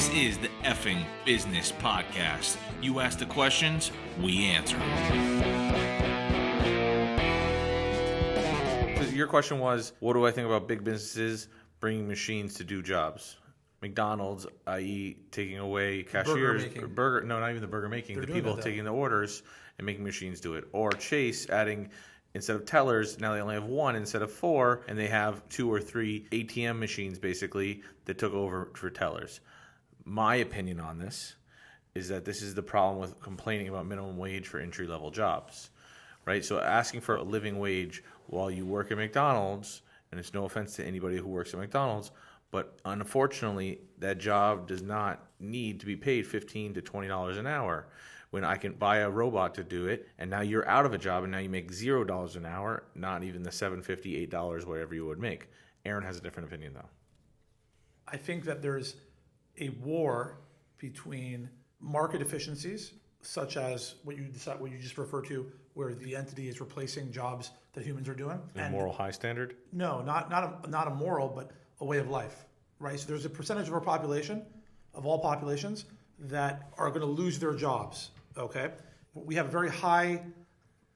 This is the Effing Business Podcast. You ask the questions, we answer. So your question was, what do I think about big businesses bringing machines to do jobs? McDonald's, i.e. taking away cashiers, not even the burger making, the people taking the orders and making machines do it. Or Chase adding, instead of tellers, now they only have one instead of four, and they have 2 or 3 ATM machines basically that took over for tellers. My opinion on this is that this is the problem with complaining about minimum wage for entry-level jobs, right? So asking for a living wage while you work at McDonald's, and it's no offense to anybody who works at McDonald's, but unfortunately, that job does not need to be paid $15 to $20 an hour when I can buy a robot to do it, and now you're out of a job, and now you make $0 an hour, not even the $7.50, $8, whatever you would make. Aaron has a different opinion, though. I think that there's a war between market efficiencies, such as what you just referred to, where the entity is replacing jobs that humans are doing. A moral high standard? No, not a moral, but a way of life, right? So there's a percentage of our population, of all populations, that are going to lose their jobs, okay? We have a very high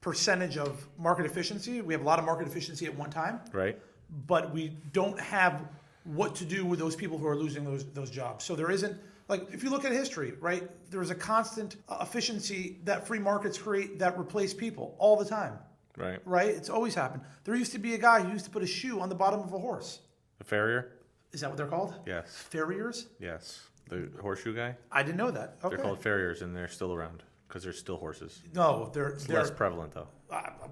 percentage of market efficiency. We have a lot of market efficiency at one time. Right. But we don't have what to do with those people who are losing those jobs. So there isn't, like, if you look at history, right, there's a constant efficiency that free markets create that replace people all the time. Right. Right? It's always happened. There used to be a guy who used to put a shoe on the bottom of a horse. A farrier? Is that what they're called? Yes. Farriers? Yes. The horseshoe guy? I didn't know that. Okay. They're called farriers, and they're still around because they're still horses. No, they're less prevalent, though.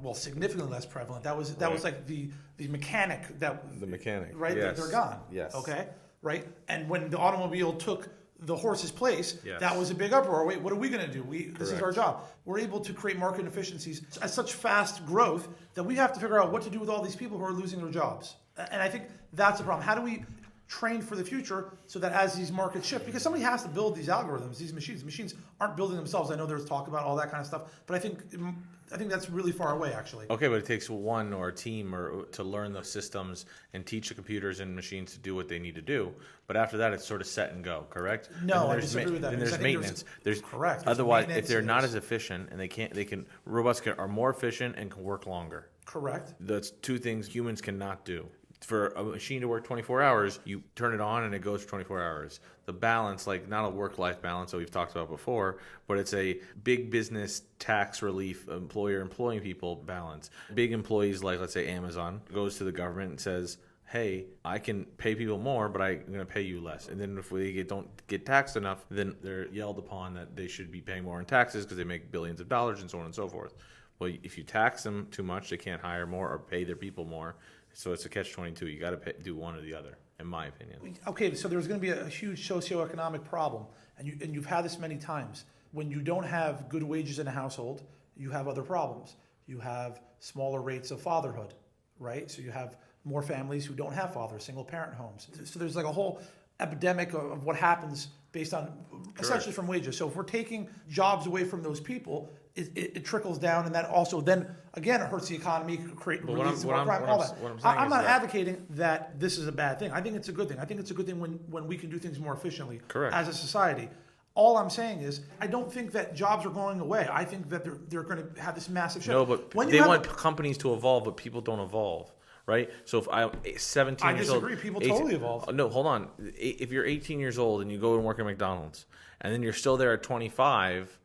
Well, significantly less prevalent. That was like the mechanic that the mechanic, right? Yes. They're gone. Yes. Okay. Right. And when the automobile took the horse's place, yes. That was a big uproar. Wait, what are we going to do? This is our job. We're able to create market efficiencies at such fast growth that we have to figure out what to do with all these people who are losing their jobs. And I think that's the problem. How do we train for the future so that as these markets shift, because somebody has to build these algorithms, these machines. Machines aren't building themselves. I know there's talk about all that kind of stuff, but I think that's really far away, actually. Okay, but it takes one or a team to learn the systems and teach the computers and machines to do what they need to do. But after that, it's sort of set and go, correct? No, I disagree with that. Then there's maintenance. There's correct. Otherwise, if they're not as efficient and robots are more efficient and can work longer. Correct. That's two things humans cannot do. For a machine to work 24 hours, you turn it on and it goes for 24 hours. The balance, like not a work-life balance that we've talked about before, but it's a big business tax relief, employer employing people balance. Big employees like, let's say, Amazon goes to the government and says, hey, I can pay people more, but I'm going to pay you less. And then if they don't get taxed enough, then they're yelled upon that they should be paying more in taxes because they make billions of dollars and so on and so forth. Well, if you tax them too much, they can't hire more or pay their people more. So it's a catch-22. You got to do one or the other, in my opinion. Okay, so there's going to be a huge socioeconomic problem, and you've had this many times. When you don't have good wages in a household, you have other problems. You have smaller rates of fatherhood, right? So you have more families who don't have fathers, single-parent homes. So there's like a whole epidemic of what happens based on essentially from wages. So if we're taking jobs away from those people, it trickles down, and that also then again it hurts the economy, releases more crime, all that. I'm not advocating that this is a bad thing. I think it's a good thing. I think it's a good thing when we can do things more efficiently as a society. All I'm saying is I don't think that jobs are going away. I think that they're going to have this massive shift. No, but they want companies to evolve, but people don't evolve. Right? So if I'm 17 years old... I disagree. People totally evolve. No, hold on. If you're 18 years old and you go and work at McDonald's, and then you're still there at 25,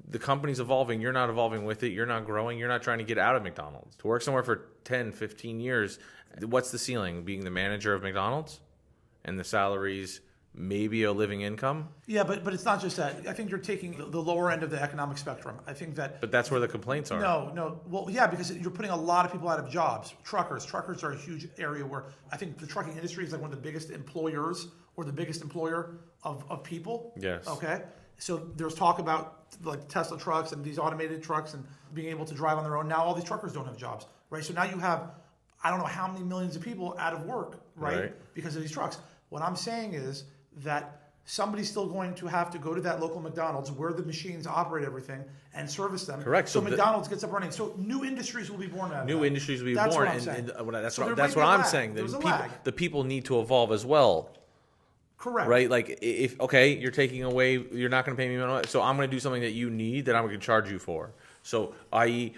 the company's evolving. You're not evolving with it. You're not growing. You're not trying to get out of McDonald's. To work somewhere for 10, 15 years, what's the ceiling? Being the manager of McDonald's? And the salaries... maybe a living income? Yeah, but it's not just that. I think you're taking the lower end of the economic spectrum. I think that... But that's where the complaints are. No. Well, yeah, because you're putting a lot of people out of jobs. Truckers are a huge area where I think the trucking industry is like one of the biggest employers or the biggest employer of people. Yes. Okay? So there's talk about like Tesla trucks and these automated trucks and being able to drive on their own. Now all these truckers don't have jobs, right? So now you have, I don't know how many millions of people out of work, right? Because of these trucks. What I'm saying is that somebody's still going to have to go to that local McDonald's where the machines operate everything and service them. Correct. So McDonald's gets up running. So new industries will be born out of that. Industries will be that's born. What I'm saying. That's what I'm saying. The people need to evolve as well. Correct. Right? Like, if, okay, you're taking away, you're not going to pay me minimum, so I'm going to do something that you need that I'm going to charge you for. So, i.e.,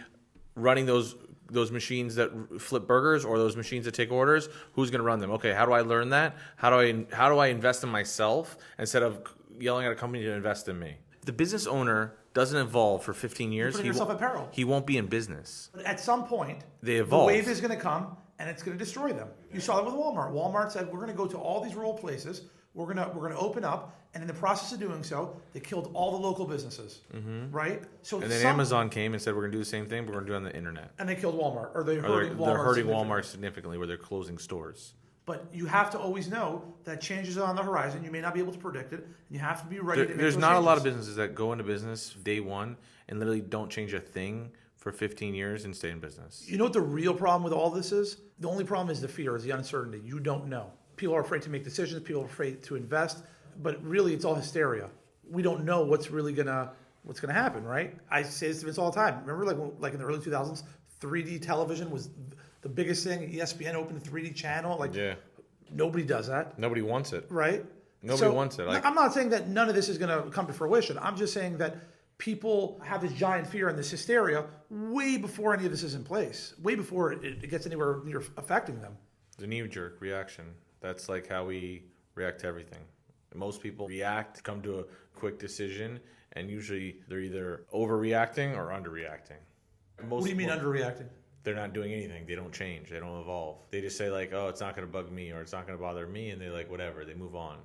running those machines that flip burgers or those machines that take orders, who's going to run them? Okay, how do I learn that? How do I invest in myself instead of yelling at a company to invest in me? If the business owner doesn't evolve for 15 years, yourself at peril. He won't be in business. But at some point, they evolve. The wave is going to come, and it's going to destroy them. You saw that with Walmart. Walmart said, we're going to go to all these rural places. We're going to open up, and in the process of doing so, they killed all the local businesses, right? So and then Amazon came and said, we're going to do the same thing, but we're going to do it on the internet. And they killed Walmart, or they're hurting Walmart significantly, where they're closing stores. But you have to always know that changes are on the horizon. You may not be able to predict it, and you have to be ready to make There's those not changes. a lot of businesses that go into business day one and literally don't change a thing for 15 years and stay in business. You know what the real problem with all this is? The only problem is the fear, is the uncertainty. You don't know. People are afraid to make decisions. People are afraid to invest. But really, it's all hysteria. We don't know what's gonna happen, right? I say this to Vince all the time. Remember, like in the early 2000s, 3D television was the biggest thing. ESPN opened a 3D channel. Nobody does that. Nobody wants it. Right? Nobody wants it. I'm not saying that none of this is going to come to fruition. I'm just saying that people have this giant fear and this hysteria way before any of this is in place, way before it gets anywhere near affecting them. The knee-jerk reaction. That's like how we react to everything. Most people react, come to a quick decision, and usually they're either overreacting or underreacting. What do you mean underreacting? They're not doing anything. They don't change. They don't evolve. They just say like, oh, it's not going to bug me or it's not going to bother me, and they like whatever. They move on.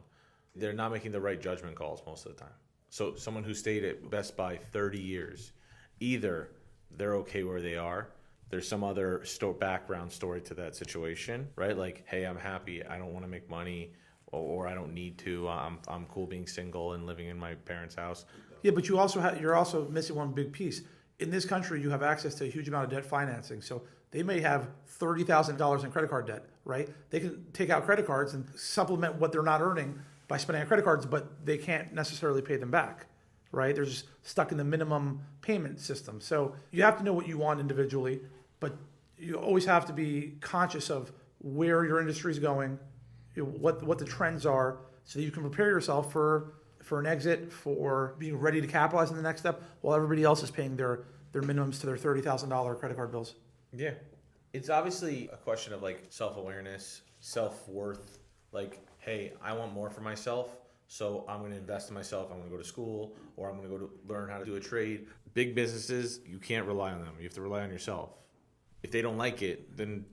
They're not making the right judgment calls most of the time. So someone who stayed at Best Buy 30 years, either they're okay where they are, there's some other background story to that situation, right? Like, hey, I'm happy. I don't want to make money, or I don't need to. I'm cool being single and living in my parents' house. Yeah, but you're also missing one big piece. In this country, you have access to a huge amount of debt financing. So they may have $30,000 in credit card debt, right? They can take out credit cards and supplement what they're not earning by spending on credit cards, but they can't necessarily pay them back, right? They're just stuck in the minimum payment system. So you have to know what you want individually, but you always have to be conscious of where your industry is going, what the trends are, so that you can prepare yourself for an exit, for being ready to capitalize on the next step, while everybody else is paying their minimums to their $30,000 credit card bills. Yeah. It's obviously a question of like self-awareness, self-worth. Like, hey, I want more for myself, so I'm going to invest in myself. I'm going to go to school, or I'm going to go to learn how to do a trade. Big businesses, you can't rely on them. You have to rely on yourself. If they don't like it, then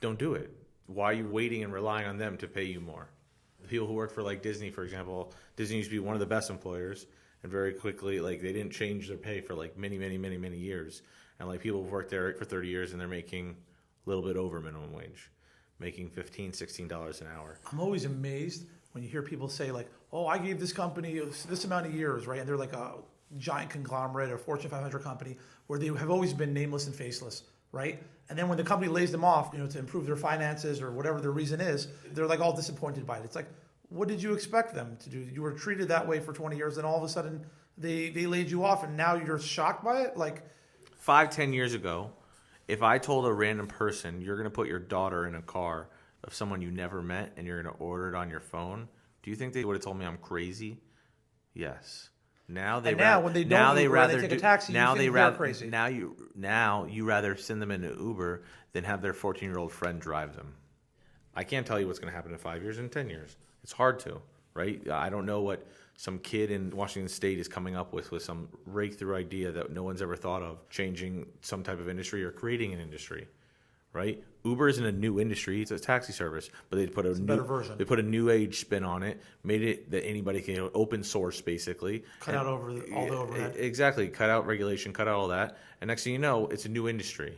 don't do it. Why are you waiting and relying on them to pay you more? The people who work for like Disney, for example, Disney used to be one of the best employers, and very quickly, like, they didn't change their pay for like many years. And like, people have worked there for 30 years and they're making a little bit over minimum wage, making $15, $16 an hour. I'm always amazed when you hear people say like, oh, I gave this company this amount of years, right? And they're like a giant conglomerate or Fortune 500 company where they have always been nameless and faceless, right? And then when the company lays them off, to improve their finances or whatever the reason is, they're like all disappointed by it. It's like, what did you expect them to do? You were treated that way for 20 years, and all of a sudden they laid you off, and now you're shocked by it? Like, 5-10 years ago, if I told a random person, you're going to put your daughter in a car of someone you never met and you're going to order it on your phone, do you think they would have told me I'm crazy? Yes. Now they when they don't they take a taxi, you think they're crazy. Now you rather send them into Uber than have their 14-year-old friend drive them. I can't tell you what's going to happen in 5 years and 10 years. It's hard to, right? I don't know what some kid in Washington State is coming up with some breakthrough idea that no one's ever thought of, changing some type of industry or creating an industry, right? Uber isn't a new industry; it's a taxi service, but they put a better version. They put a new age spin on it, made it that anybody can open source, basically. Cut out all the overhead. Exactly, cut out regulation, cut out all that, and next thing you know, it's a new industry.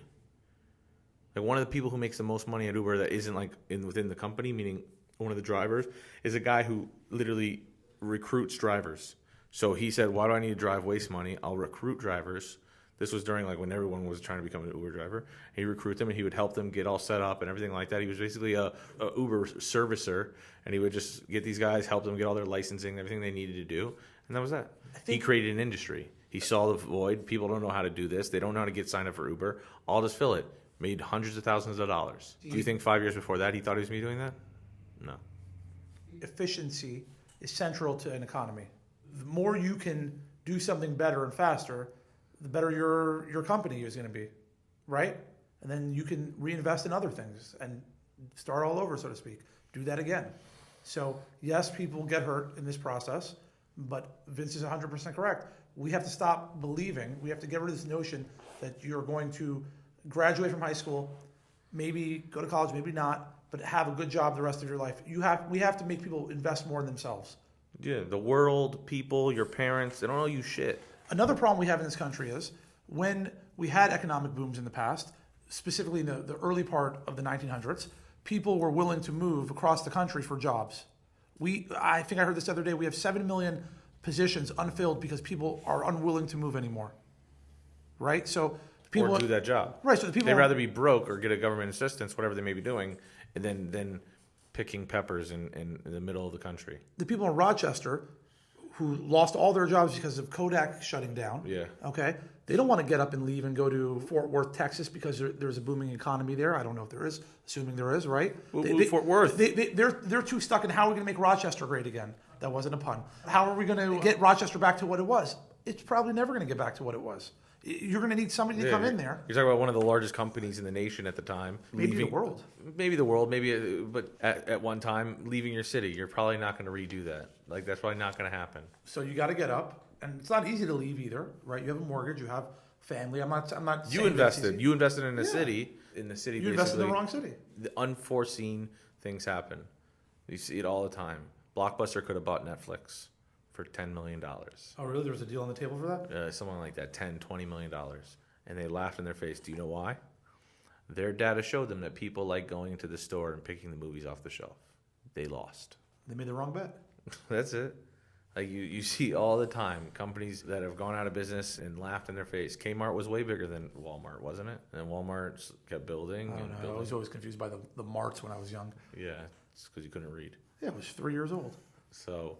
Like, one of the people who makes the most money at Uber that isn't like within the company, meaning one of the drivers, is a guy who literally recruits drivers. So he said, why do I need to drive, waste money? I'll recruit drivers. This was during like when everyone was trying to become an Uber driver. He'd recruit them and he would help them get all set up and everything like that. He was basically a Uber servicer, and he would just get these guys, help them get all their licensing and everything they needed to do. And that was that. He created an industry. He saw the void. People don't know how to do this. They don't know how to get signed up for Uber. I'll just fill it. Made hundreds of thousands of dollars. Do you think 5 years before that he thought he was going to be doing that? No. efficiency is central to an economy. The more you can do something better and faster, the better your company is going to be, right? And then you can reinvest in other things and start all over, so to speak. Do that again. So yes, people get hurt in this process, but Vince is 100% correct. We have to stop believing, we have to get rid of this notion that you're going to graduate from high school, maybe go to college, maybe not, but have a good job the rest of your life. We have to make people invest more in themselves. Yeah, the world, people, your parents, they don't owe you shit. Another problem we have in this country is when we had economic booms in the past, specifically in the early part of the 1900s, people were willing to move across the country for jobs. I think I heard this the other day, we have 7 million positions unfilled because people are unwilling to move anymore. Right? So people or do that job. Right. So the people they'd rather be broke or get a government assistance, whatever they may be doing, and then picking peppers in the middle of the country. The people in Rochester who lost all their jobs because of Kodak shutting down. Yeah. Okay. They don't want to get up and leave and go to Fort Worth, Texas, because there's a booming economy there. I don't know if there is, assuming there is, right? Fort Worth. They're too stuck in how are we going to make Rochester great again? That wasn't a pun. How are we going to get Rochester back to what it was? It's probably never going to get back to what it was. You're going to need somebody to come in there. You're talking about one of the largest companies in the nation at the time. Maybe the world. Maybe the world. Maybe, but at one time, leaving your city, you're probably not going to redo that. Like, that's probably not going to happen. So you got to get up. And it's not easy to leave either, right? You have a mortgage, you have family. I'm not. You invested. You invested in a city. In the city, you invested in the wrong city. The unforeseen things happen. You see it all the time. Blockbuster could have bought Netflix for $10 million. Oh, really? There was a deal on the table for that? Something like that, $10-20 million, and they laughed in their face. Do you know why? Their data showed them that people like going to the store and picking the movies off the shelf. They lost. They made the wrong bet. That's it. Like you see all the time companies that have gone out of business and laughed in their face. Kmart was way bigger than Walmart, wasn't it? And Walmart kept building. I was always confused by the marts when I was young. Yeah, it's because you couldn't read. Yeah, I was 3 years old. So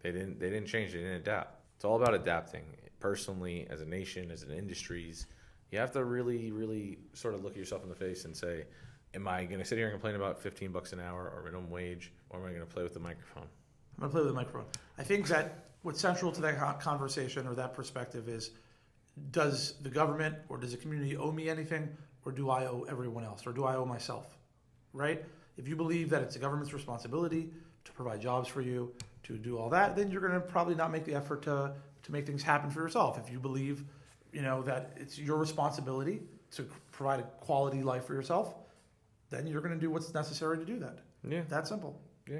they didn't change. They didn't adapt. It's all about adapting. Personally, as a nation, as an industries, you have to really, really sort of look at yourself in the face and say, am I going to sit here and complain about $15 an hour or minimum wage, or am I going to play with the microphone? I'm going to play with the microphone. I think that what's central to that conversation or that perspective is, does the government or does the community owe me anything, or do I owe everyone else, or do I owe myself, right? If you believe that it's the government's responsibility to provide jobs for you, to do all that, then you're going to probably not make the effort to make things happen for yourself. If you believe, that it's your responsibility to provide a quality life for yourself, then you're going to do what's necessary to do that. Yeah. That simple. Yeah.